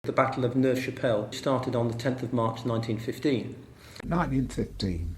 The Battle of Neuve Chapelle started on the 10th of March 1915. 1915.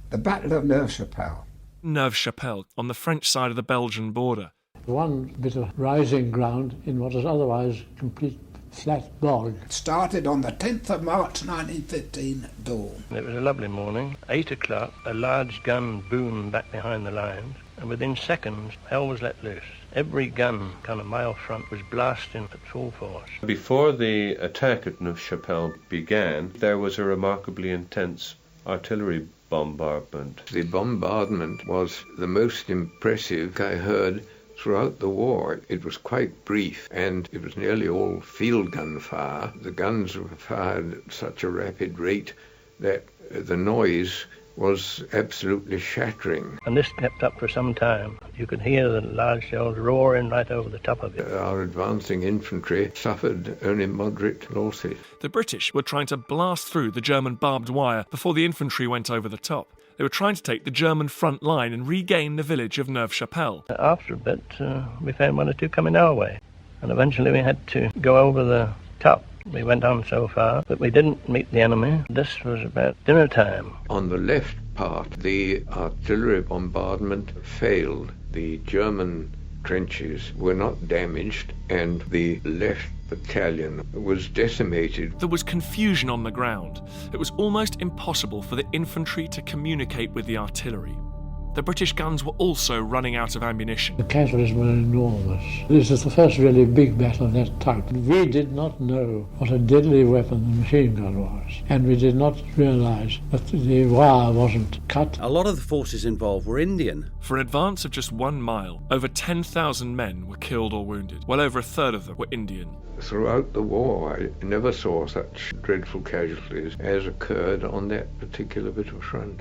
The Battle of Neuve Chapelle. Neuve Chapelle, on the French side of the Belgian border. One bit of rising ground in what is otherwise complete flat bog. It started on the 10th of March 1915 at dawn. It was a lovely morning. 8 o'clock, a large gun boomed back behind the lines, and within seconds, hell was let loose. Every gun kind of mile front was blasting at full force. Before the attack at Neuve Chapelle began, there was a remarkably intense artillery bombardment. The bombardment was the most impressive I heard throughout the war. It was quite brief, and it was nearly all field gun fire. The guns were fired at such a rapid rate that the noise was absolutely shattering. And this kept up for some time. You could hear the large shells roaring right over the top of it. Our advancing infantry suffered only moderate losses. The British were trying to blast through the German barbed wire before the infantry went over the top. They were trying to take the German front line and regain the village of Neuve Chapelle. After a bit, we found one or two coming our way, and eventually we had to go over the top. We went on so far, but we didn't meet the enemy. This was about dinner time. On the left part, the artillery bombardment failed. The German trenches were not damaged, and the left battalion was decimated. There was confusion on the ground. It was almost impossible for the infantry to communicate with the artillery. The British guns were also running out of ammunition. The casualties were enormous. This is the first really big battle of that type. We did not know what a deadly weapon the machine gun was, and we did not realise that the wire wasn't cut. A lot of the forces involved were Indian. For an advance of just 1 mile, over 10,000 men were killed or wounded. Well over a third of them were Indian. Throughout the war, I never saw such dreadful casualties as occurred on that particular bit of front.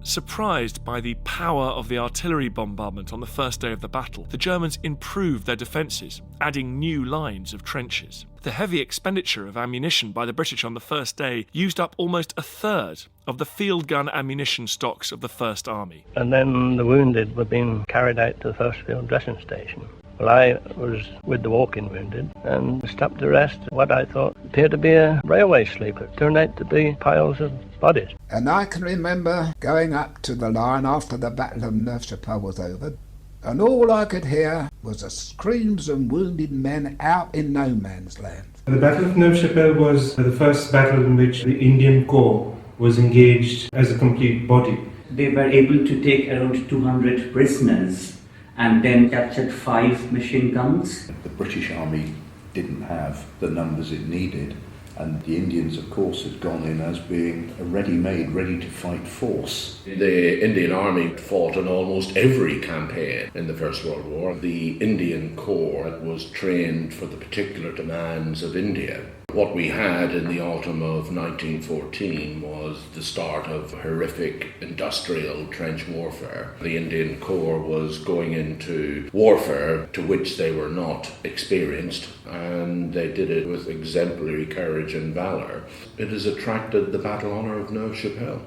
Surprised by the power of the artillery bombardment on the first day of the battle, the Germans improved their defences, adding new lines of trenches. The heavy expenditure of ammunition by the British on the first day used up almost a third of the field gun ammunition stocks of the First Army. And then the wounded were being carried out to the first field dressing station. Well, I was with the walking wounded and stopped to rest what I thought appeared to be a railway sleeper. It turned out to be piles of bodies. And I can remember going up to the line after the Battle of Neuve Chapelle was over, and all I could hear was the screams of wounded men out in no man's land. The Battle of Neuve Chapelle was the first battle in which the Indian Corps was engaged as a complete body. They were able to take around 200 prisoners and then captured 5 machine guns. The British Army didn't have the numbers it needed, and the Indians, of course, had gone in as being a ready-made, ready-to-fight force. The Indian Army fought in almost every campaign in the First World War. The Indian Corps was trained for the particular demands of India. What we had in the autumn of 1914 was the start of horrific industrial trench warfare. The Indian Corps was going into warfare to which they were not experienced, and they did it with exemplary courage and valour. It has attracted the battle honour of Neuve Chapelle.